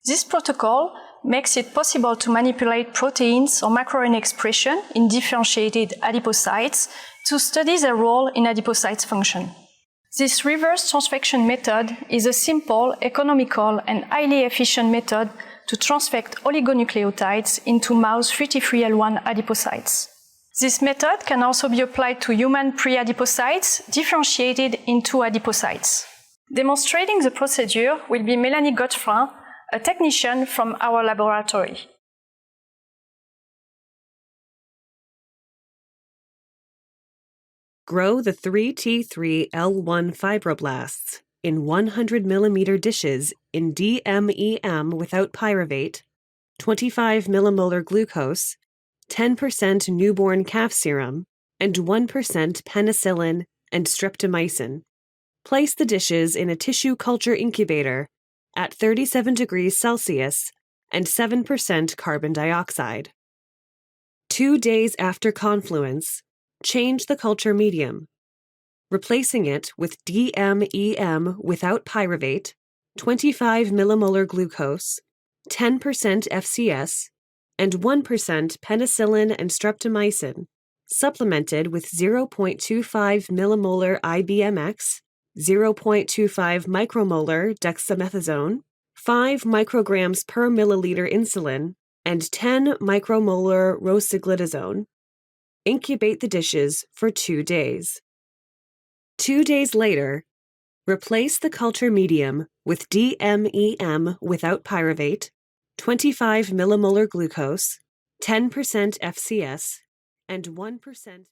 This protocol makes it possible to manipulate proteins or microRNA expression in differentiated adipocytes to study their role in adipocytes function. This reverse transfection method is a simple, economical, and highly efficient method to transfect oligonucleotides into mouse 33L1 adipocytes. This method can also be applied to human pre-adipocytes differentiated into adipocytes. Demonstrating the procedure will be Mélanie Gaudfrin, a technician from our laboratory. Grow the 3T3L1 fibroblasts in 100 mm dishes in DMEM without pyruvate, 25 millimolar glucose, 10% newborn calf serum, and 1% penicillin and streptomycin. Place the dishes in a tissue culture incubator at 37 degrees Celsius and 7% carbon dioxide. 2 days after confluence, change the culture medium, replacing it with DMEM without pyruvate, 25 millimolar glucose, 10% FCS, and 1% penicillin and streptomycin, supplemented with 0.25 millimolar IBMX, 0.25 micromolar dexamethasone, 5 micrograms per milliliter insulin, and 10 micromolar rosiglitazone. Incubate the dishes for 2 days. 2 days later, replace the culture medium with DMEM without pyruvate, 25 millimolar glucose, 10% FCS, and 1%